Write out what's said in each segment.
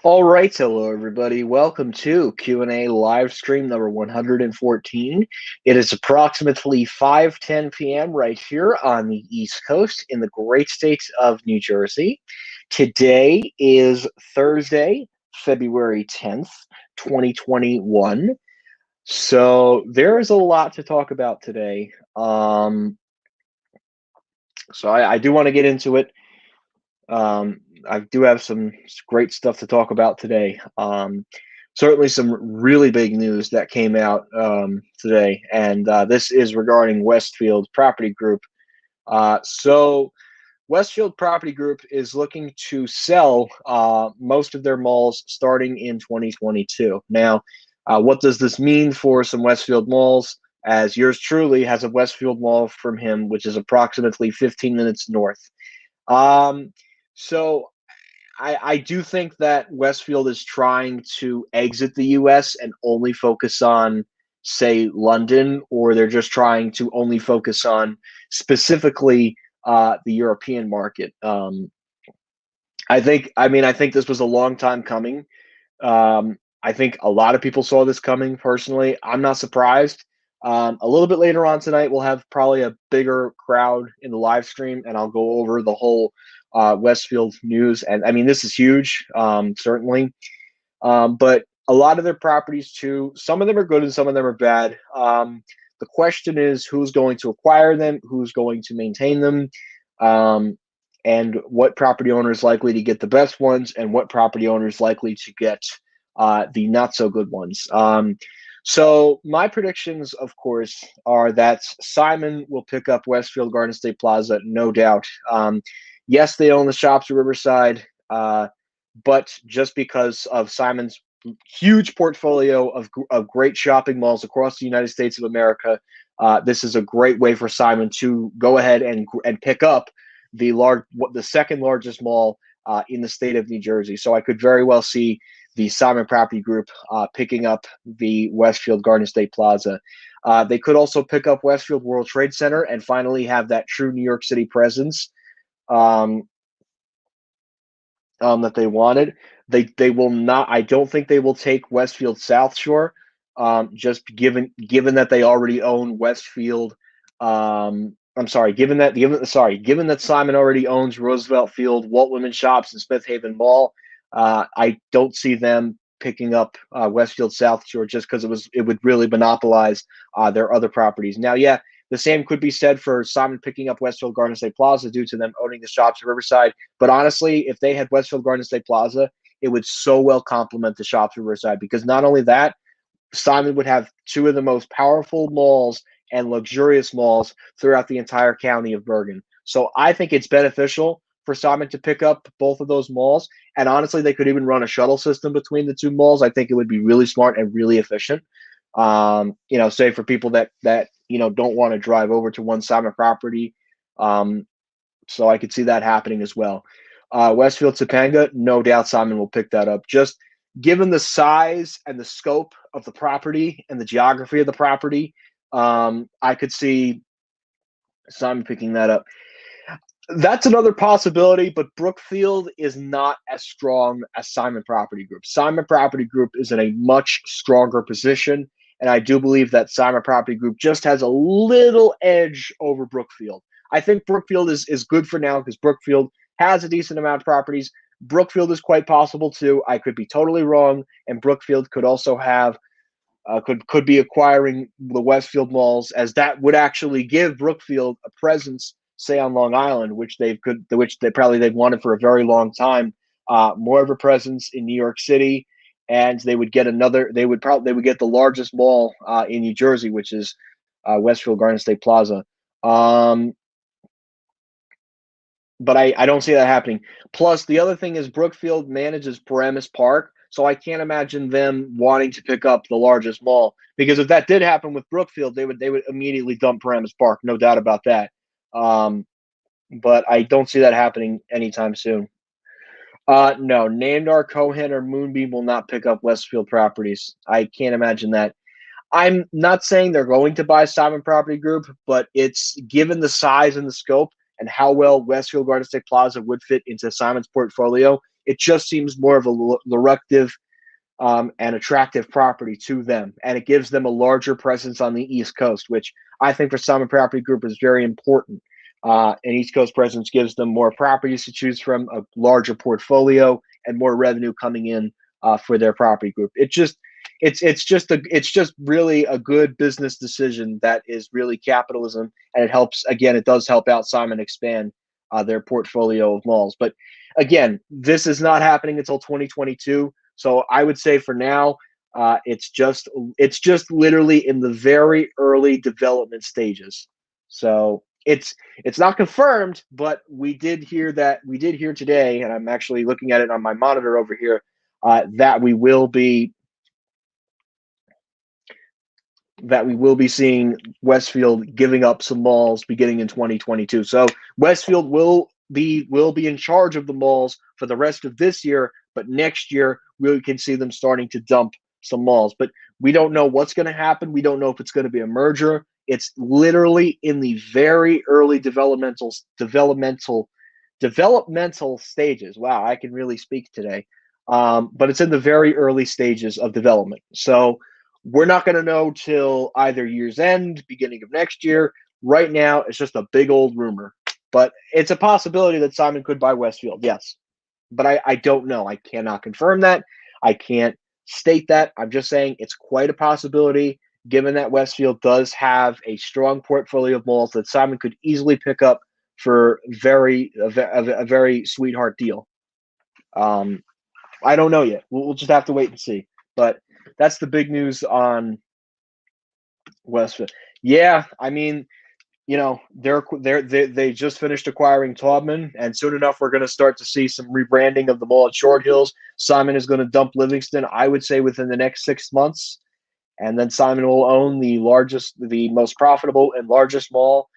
All right, hello everybody. Welcome to Q&A live stream number 114. It is approximately 5:10 p.m. right here on the East Coast in the great state of New Jersey. Today is Thursday, February 10th, 2021. So there is a lot to talk about today. So I do want to get into it. I do have some great stuff to talk about today. Certainly, some really big news that came out today, and this is regarding Westfield Property Group. So, Westfield Property Group is looking to sell most of their malls starting in 2022. Now, what does this mean for some Westfield malls? As yours truly has a Westfield mall from him, which is approximately 15 minutes north. Um, so I do think that Westfield is trying to exit the US and only focus on, say, London, or they're just trying to only focus on specifically the European market. I think this was a long time coming. I think a lot of people saw this coming personally. I'm not surprised. A little bit later on tonight, we'll have probably a bigger crowd in the live stream, and I'll go over the whole Westfield news. And I mean, this is huge, certainly. But a lot of their properties, too, some of them are good and some of them are bad. The question is who's going to acquire them, who's going to maintain them, um, and what property owner is likely to get the best ones, and what property owner is likely to get the not so good ones. So my predictions, of course, are that Simon will pick up Westfield Garden State Plaza, no doubt. Yes, they own the shops at Riverside, but just because of Simon's huge portfolio of great shopping malls across the United States of America, this is a great way for Simon to go ahead and pick up the second largest mall in the state of New Jersey. So I could very well see the Simon Property Group picking up the Westfield Garden State Plaza. They could also pick up Westfield World Trade Center and finally have that true New York City presence that they wanted. They will not. I don't think they will take Westfield South Shore, just given that they already own Westfield. I'm sorry, given that Simon already owns Roosevelt Field, Walt Women's Shops, and Smith Haven Mall. I don't see them picking up Westfield South Shore just because it would really monopolize their other properties. Now, yeah, the same could be said for Simon picking up Westfield Garden State Plaza due to them owning the shops at Riverside. But honestly, if they had Westfield Garden State Plaza, it would so well complement the shops at Riverside, because not only that, Simon would have two of the most powerful malls and luxurious malls throughout the entire county of Bergen. So I think it's beneficial for Simon to pick up both of those malls. And honestly, they could even run a shuttle system between the two malls. I think it would be really smart and really efficient. Say for people that don't want to drive over to one Simon property. So I could see that happening as well. Westfield Topanga, no doubt Simon will pick that up. Just given the size and the scope of the property and the geography of the property, I could see Simon picking that up. That's another possibility, but Brookfield is not as strong as Simon Property Group. Simon Property Group is in a much stronger position, and I do believe that Simon Property Group just has a little edge over Brookfield. I think Brookfield is good for now because Brookfield has a decent amount of properties. Brookfield is quite possible too. I could be totally wrong, and Brookfield could also have could be acquiring the Westfield malls, as that would actually give Brookfield a presence, say on Long Island, which they've wanted for a very long time. More of a presence in New York City, and they would get the largest mall in New Jersey, which is Westfield Garden State Plaza. But I don't see that happening. Plus, the other thing is Brookfield manages Paramus Park, so I can't imagine them wanting to pick up the largest mall, because if that did happen with Brookfield, they would immediately dump Paramus Park, no doubt about that. But I don't see that happening anytime soon. No, Namdar, Cohen, or Moonbeam will not pick up Westfield properties. I can't imagine that. I'm not saying they're going to buy Simon Property Group, but it's given the size and the scope and how well Westfield Garden State Plaza would fit into Simon's portfolio, It just seems more of a lucrative and attractive property to them, and it gives them a larger presence on the East Coast, which I think for Simon Property Group is very important. An East Coast presence gives them more properties to choose from, a larger portfolio, and more revenue coming in for their property group. It's just really a good business decision that is really capitalism, and it helps. Again, it does help out Simon expand their portfolio of malls. But again, this is not happening until 2022. So I would say for now, it's just literally in the very early development stages. So it's not confirmed, but we did hear today, and I'm actually looking at it on my monitor over here, that we will be seeing Westfield giving up some malls beginning in 2022. So Westfield will be in charge of the malls for the rest of this year, but next year we can see them starting to dump some malls. But we don't know what's going to happen. We don't know if it's going to be a merger. It's literally in the very early developmental stages. Wow, I can really speak today. But it's in the very early stages of development. So we're not going to know till either year's end, beginning of next year. Right now, it's just a big old rumor. But it's a possibility that Simon could buy Westfield, yes. But I don't know. I cannot confirm that. I can't state that. I'm just saying it's quite a possibility, given that Westfield does have a strong portfolio of malls that Simon could easily pick up for a very sweetheart deal. I don't know yet. We'll just have to wait and see. But that's the big news on Westfield. Yeah, I mean, they just finished acquiring Taubman, and soon enough we're going to start to see some rebranding of the mall at Short Hills. Simon is going to dump Livingston, I would say, within the next 6 months, and then Simon will own the most profitable and largest mall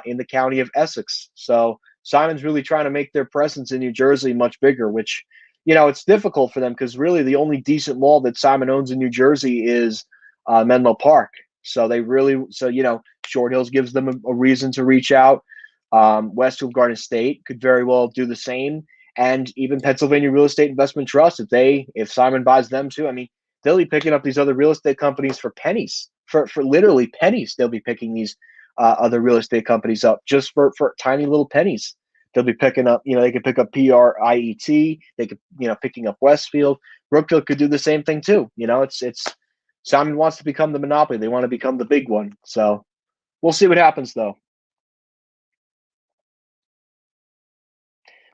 in the county of Essex. So Simon's really trying to make their presence in New Jersey much bigger, which it's difficult for them because really the only decent mall that Simon owns in New Jersey is Menlo Park. So Short Hills gives them a reason to reach out. Westfield Garden State could very well do the same, and even Pennsylvania Real Estate Investment Trust, if Simon buys them too. I mean, they'll be picking up these other real estate companies for pennies, for literally pennies. They'll be picking these other real estate companies up just for tiny little pennies. They'll be picking up, they could pick up PRIET. They could, picking up Westfield. Brookfield could do the same thing too. It's Simon wants to become the monopoly. They want to become the big one. So we'll see what happens, though.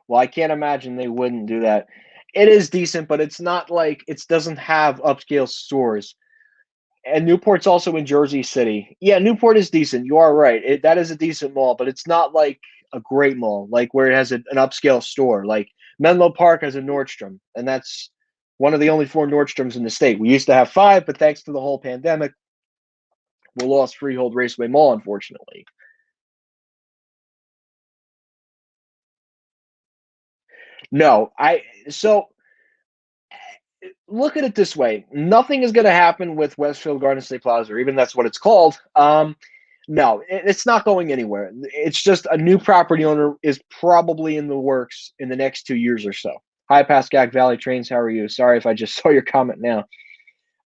Well, I can't imagine they wouldn't do that. It is decent, but it's not like it doesn't have upscale stores. And Newport's also in Jersey City. Yeah, Newport is decent. You are right. That is a decent mall, but it's not like a great mall, like where it has an upscale store. Like Menlo Park has a Nordstrom, and that's one of the only 4 Nordstroms in the state. We used to have 5, but thanks to the whole pandemic, we lost Freehold Raceway Mall, unfortunately. No, so look at it this way: nothing is going to happen with Westfield Garden State Plaza, or even that's what it's called. No, it's not going anywhere. It's just a new property owner is probably in the works in the next 2 years or so. Hi, Pascagoula Valley Trains. How are you? Sorry if I just saw your comment now.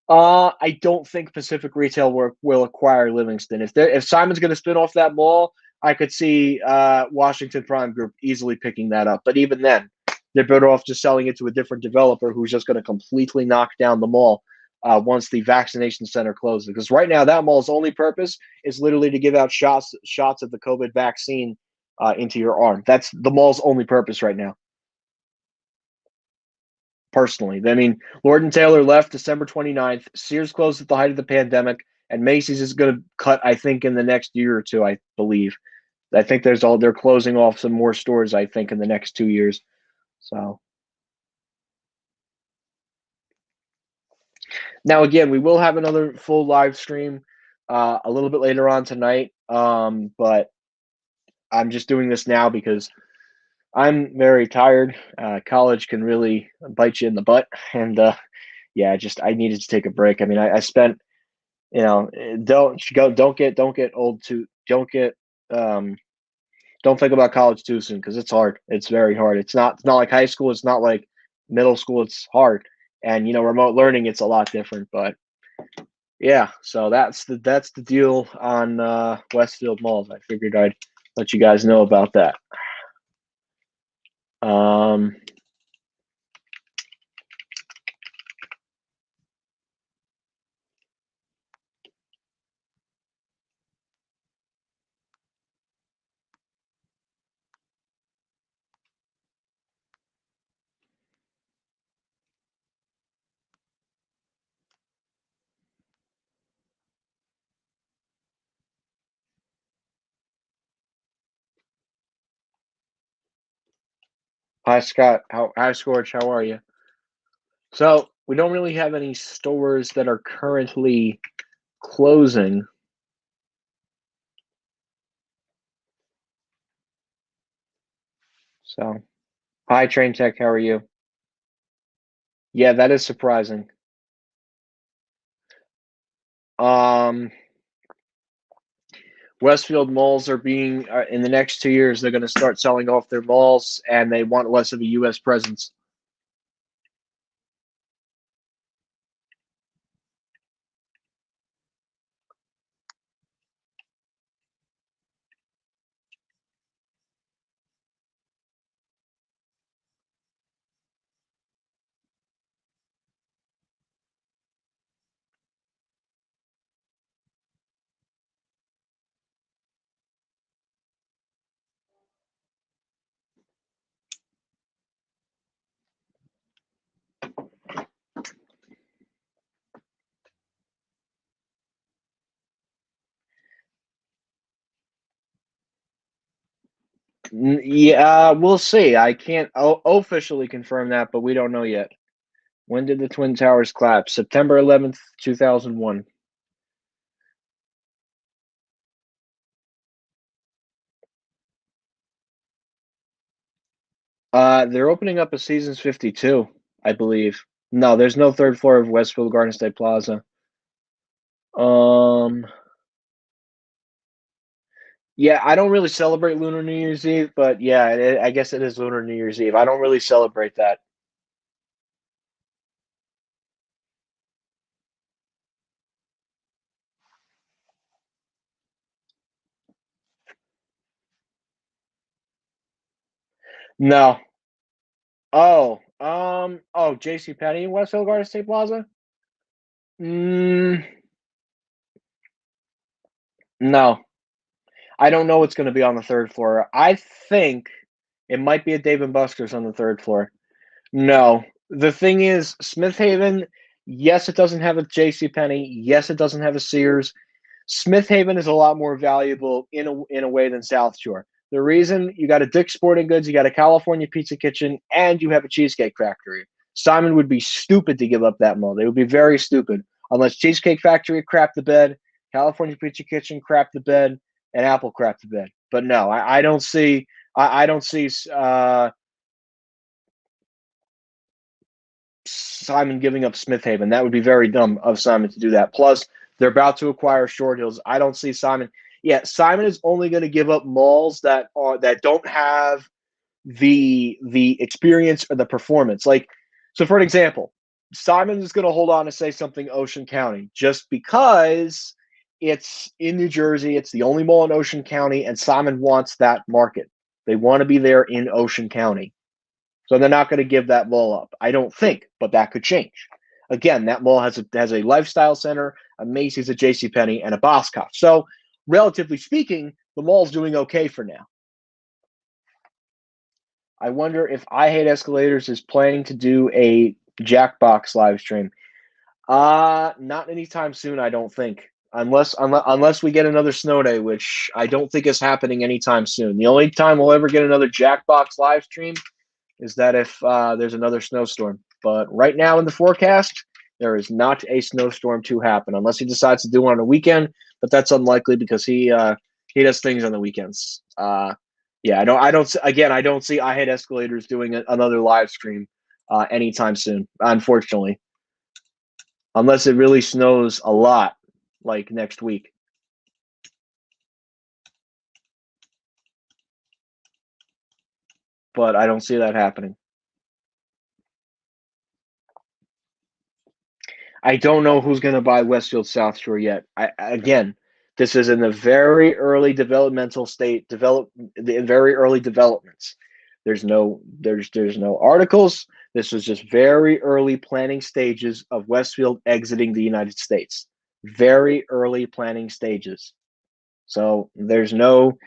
I don't think Pacific Retail will acquire Livingston. If Simon's going to spin off that mall, I could see Washington Prime Group easily picking that up. But even then, they're better off just selling it to a different developer who's just going to completely knock down the mall once the vaccination center closes. Because right now, that mall's only purpose is literally to give out shots of the COVID vaccine into your arm. That's the mall's only purpose right now. Personally, I mean, Lord & Taylor left December 29th. Sears closed at the height of the pandemic, and Macy's is going to cut, I think, in the next year or two, I believe. I think they're closing off some more stores, I think, in the next 2 years. So now, again, we will have another full live stream a little bit later on tonight, but I'm just doing this now because I'm very tired. College can really bite you in the butt, and yeah, I needed to take a break. I mean, I spent, don't get old too, don't think about college too soon because it's hard. It's very hard. It's not like high school. It's not like Middle school, it's hard, and remote learning, it's a lot different. But yeah, so that's the deal on Westfield malls. I figured I'd let you guys know about that. Um, Hi Scott, hi Scorch, how are you? So we don't really have any stores that are currently closing. So hi Train Tech, how are you? Yeah, that is surprising. Um, Westfield malls are being in the next 2 years. They're going to start selling off their malls, and they want less of a U.S. presence. Yeah, we'll see. I can't officially confirm that, but we don't know yet. When did the Twin Towers collapse? September 11th, 2001. They're opening up a Seasons 52, I believe. No, there's no third floor of Westfield Garden State Plaza. Um, yeah, I don't really celebrate Lunar New Year's Eve, but yeah, I guess it is Lunar New Year's Eve. I don't really celebrate that. No. J.C. Penney in Westfield Garden State Plaza? Mm, no. I don't know what's going to be on the third floor. I think it might be a Dave and Buster's on the third floor. No. The thing is, Smith Haven, yes, it doesn't have a J.C. Penney. Yes, it doesn't have a Sears. Smith Haven is a lot more valuable in a way than South Shore. The reason you got a Dick's Sporting Goods, you got a California Pizza Kitchen, and you have a Cheesecake Factory. Simon would be stupid to give up that mall. They would be very stupid unless Cheesecake Factory crap the bed, California Pizza Kitchen crap the bed, and Apple crap the bed. But no, I don't see. I don't see Simon giving up Smith Haven. That would be very dumb of Simon to do that. Plus, they're about to acquire Short Hills. I don't see Simon. Yeah, Simon is only going to give up malls that don't have the experience or the performance. Like, so for an example, Simon is going to hold on to say something Ocean County just because it's in New Jersey. It's the only mall in Ocean County, and Simon wants that market. They want to be there in Ocean County. So they're not going to give that mall up. I don't think, but that could change. Again, that mall has a lifestyle center, a Macy's, a J.C. Penney, and a Boscov. So relatively speaking, the mall's doing okay for now. I wonder if I Hate Escalators is planning to do a Jackbox live stream. Not anytime soon, I don't think. Unless we get another snow day, which I don't think is happening anytime soon. The only time we'll ever get another Jackbox live stream is that if there's another snowstorm. But right now in the forecast, there is not a snowstorm to happen unless he decides to do one on a weekend. But that's unlikely because he does things on the weekends. Yeah, I don't see I Hate Escalators doing another live stream anytime soon. Unfortunately, unless it really snows a lot, like next week. But I don't see that happening. I don't know who's going to buy Westfield South Shore yet. Again, this is in the very early developmental state, the very early developments. There's no articles. This was just very early planning stages of Westfield exiting the United States. Very early planning stages. So there's no,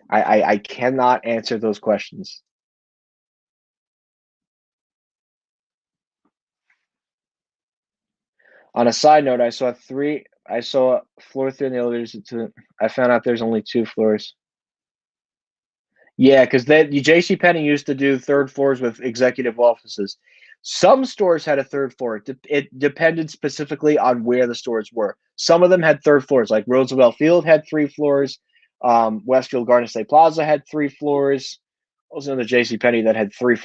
I cannot answer those questions. On a side note, I saw floor three in the elevators. I found out there's only two floors. Yeah, because J.C. Penney used to do third floors with executive offices. Some stores had a third floor. It depended specifically on where the stores were. Some of them had third floors, like Roosevelt Field had three floors. Westfield Garden State Plaza had three floors. Also, the J.C. Penney that had three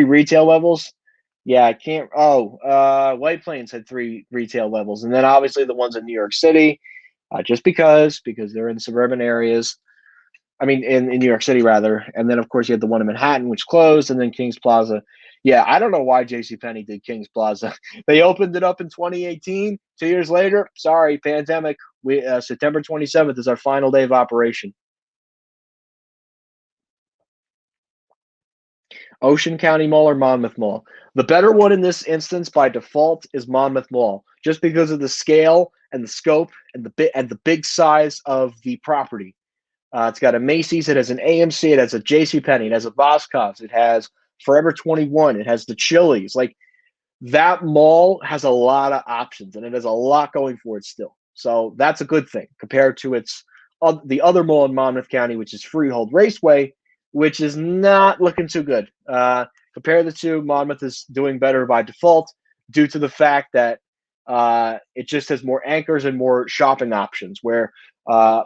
retail levels. Yeah, I can't. Oh, White Plains had three retail levels, and then obviously the ones in New York City, just because they're in suburban areas. I mean, in New York City rather, and then of course you had the one in Manhattan, which closed, and then Kings Plaza. Yeah, I don't know why J.C. Penney did Kings Plaza. They opened it up in 2018. 2 years later, sorry, pandemic. We September 27th is our final day of operation. Ocean County Mall or Monmouth Mall. The better one in this instance by default is Monmouth Mall, just because of the scale and the scope and the big size of the property. It's got a Macy's, it has an AMC, it has a J.C. Penney, it has a Boscov's, it has Forever 21, it has the Chili's. Like that mall has a lot of options and it has a lot going for it still. So that's a good thing compared to the other mall in Monmouth County, which is Freehold Raceway, which is not looking too good. Compare the two, Monmouth is doing better by default due to the fact that it just has more anchors and more shopping options. Where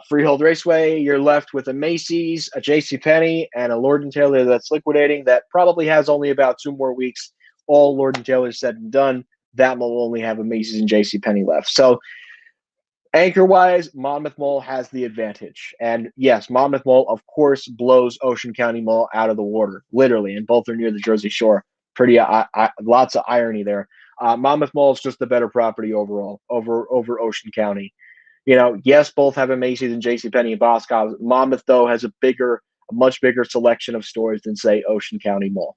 Freehold Raceway, you're left with a Macy's, a J.C. Penney, and a Lord and Taylor that's liquidating. That probably has only about 2 more weeks. All Lord and Taylor said and done. That will only have a Macy's and J.C. Penney left. So anchor wise, Monmouth Mall has the advantage. And yes, Monmouth Mall, of course, blows Ocean County Mall out of the water, literally, and both are near the Jersey Shore. Pretty lots of irony there. Monmouth Mall is just the better property overall over Ocean County. Yes, both have a Macy's and J.C. Penney and Boscov's. Monmouth, though, has a much bigger selection of stores than, say, Ocean County Mall.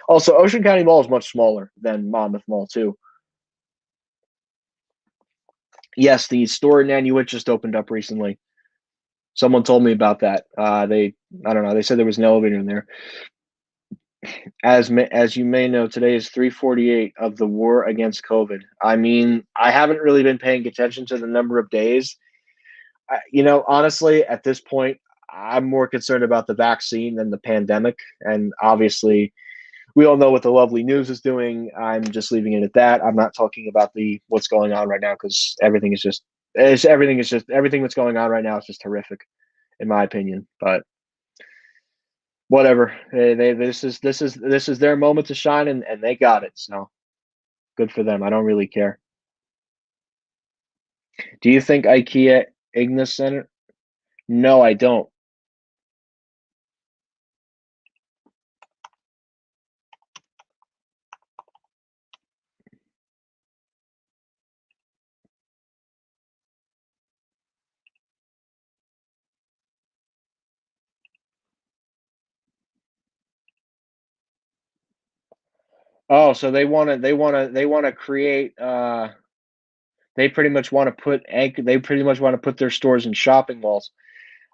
Also, Ocean County Mall is much smaller than Monmouth Mall, too. Yes, the store in Nanuet just opened up recently. Someone told me about that. I don't know. They said there was an elevator in there. As you may know, today is 348 of the war against COVID. I mean, I haven't really been paying attention to the number of days. Honestly, at this point, I'm more concerned about the vaccine than the pandemic. And obviously, we all know what the lovely news is doing. I'm just leaving it at that. I'm not talking about the what's going on right now because everything that's going on right now is just horrific, in my opinion. But whatever, this is their moment to shine, and they got it. So good for them. I don't really care. Do you think IKEA Ignis Center? No, I don't. Oh, so they want to create. They pretty much want to put anchor. They pretty much want to put their stores in shopping malls.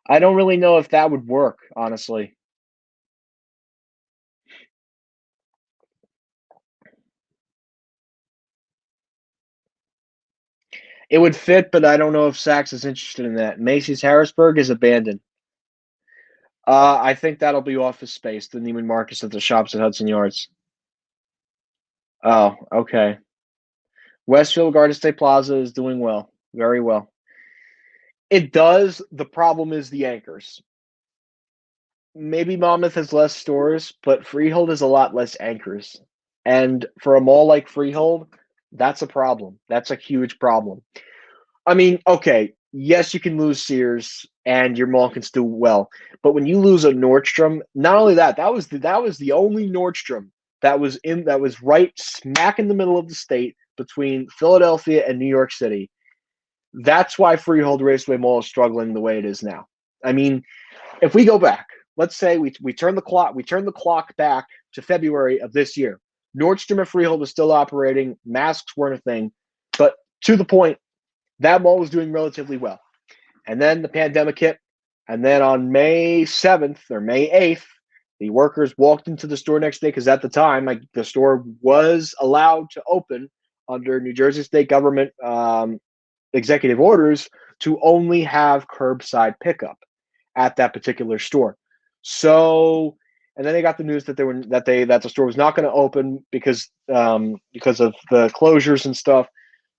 I don't really know if that would work, honestly. It would fit, but I don't know if Saks is interested in that. Macy's Harrisburg is abandoned. I think that'll be office space. The Neiman Marcus at the shops at Hudson Yards. Oh, okay. Westfield Garden State Plaza is doing well, very well. It does. The problem is the anchors. Maybe Monmouth has less stores, but Freehold has a lot less anchors. And for a mall like Freehold, that's a problem. That's a huge problem. I mean, okay, yes, you can lose Sears and your mall can still do well, but when you lose a Nordstrom, not only that, that was the only Nordstrom that was right smack in the middle of the state between Philadelphia and New York City. That's why Freehold Raceway Mall is struggling the way it is now. I mean, if we go back, let's say we turn the clock back to February of this year. Nordstrom and Freehold was still operating, masks weren't a thing, but to the point, that mall was doing relatively well. And then the pandemic hit, and then on May 7th or May 8th, the workers walked into the store next day because at the time, the store was allowed to open under New Jersey state government executive orders to only have curbside pickup at that particular store. So, and then they got the news that the store was not going to open because of the closures and stuff.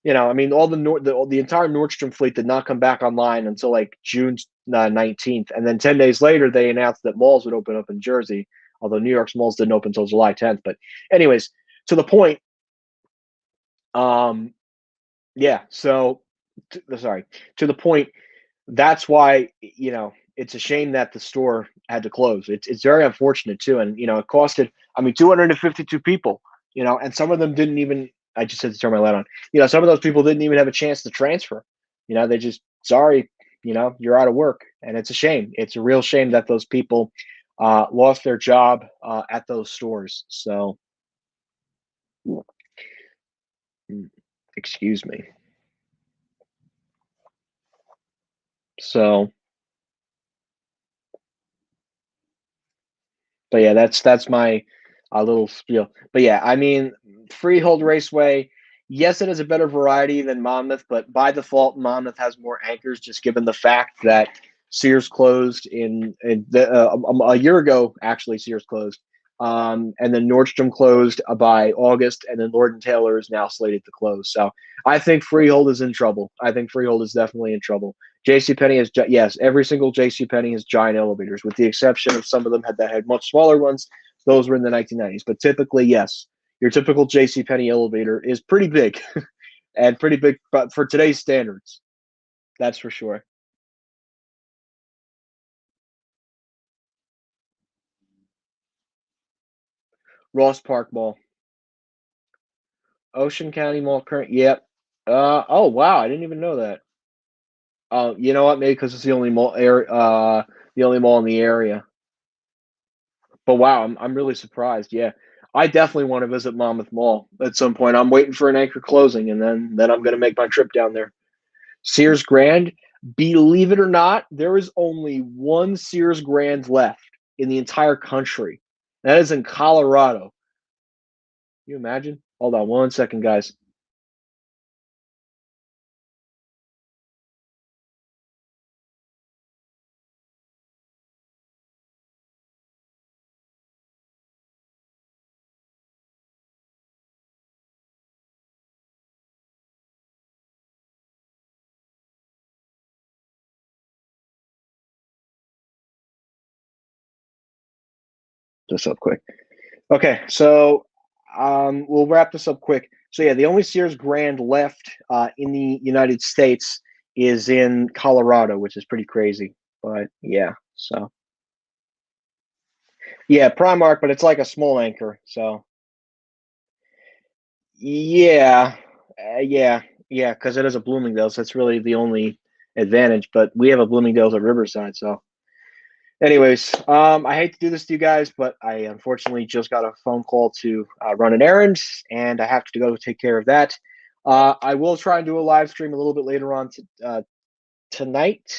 You know, I mean, the entire Nordstrom fleet did not come back online until like June 19th, and then 10 days later they announced that malls would open up in Jersey. Although New York's malls didn't open until July 10th. But, anyways, to the point. Yeah. So, to the point. That's why, you know, it's a shame that the store had to close. It's very unfortunate too, and you know, it costed. I mean, 252 people. You know, and some of them didn't even. I just had to turn my light on. You know, some of those people didn't even have a chance to transfer. You know, they just sorry. You know, you're out of work, and it's a shame. It's a real shame that those people lost their job at those stores. So, excuse me. So, but yeah, that's my little spiel. But yeah, I mean, Freehold Raceway, yes, it is a better variety than Monmouth, but by default, Monmouth has more anchors, just given the fact that Sears closed a year ago. Actually, Sears closed, and then Nordstrom closed by August, and then Lord and Taylor is now slated to close. So I think Freehold is in trouble. I think Freehold is definitely in trouble. JCPenney has, yes, every single JCPenney has giant elevators, with the exception of some of them that had much smaller ones. Those were in the 1990s. But typically, yes, your typical JCPenney elevator is pretty big and pretty big but for today's standards. That's for sure. Ross Park Mall. Ocean County Mall current. Yep. Oh wow, I didn't even know that. You know what? Maybe because it's the only the only mall in the area. But wow, I'm really surprised. Yeah, I definitely want to visit Monmouth Mall at some point. I'm waiting for an anchor closing, and then I'm going to make my trip down there. Sears Grand. Believe it or not, there is only one Sears Grand left in the entire country. That is in Colorado. Can you imagine? Hold on one second, guys. This up quick. Okay, so we'll wrap this up quick. So yeah, the only Sears Grand left in the United States is in Colorado, which is pretty crazy. But yeah, so yeah, Primark, but it's like a small anchor. So yeah, yeah, because it is a Bloomingdale's. That's really the only advantage. But we have a Bloomingdale's at Riverside, so. Anyways, I hate to do this to you guys, but I unfortunately just got a phone call to run an errand, and I have to go take care of that. I will try and do a live stream a little bit later on tonight.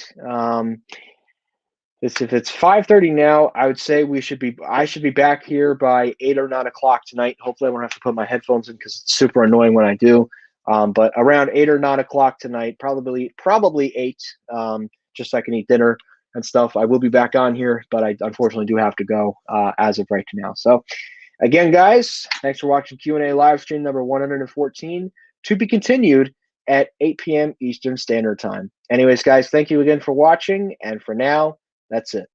If it's 5:30 now, I would say I should be back here by 8 or 9 o'clock tonight. Hopefully, I won't have to put my headphones in because it's super annoying when I do. But around 8 or 9 o'clock tonight, probably 8, just so I can eat dinner and stuff. I will be back on here, but I unfortunately do have to go as of right now. So again, guys, thanks for watching Q&A live stream number 114, to be continued at 8 p.m. Eastern Standard Time. Anyways, guys, thank you again for watching, and for now, that's it.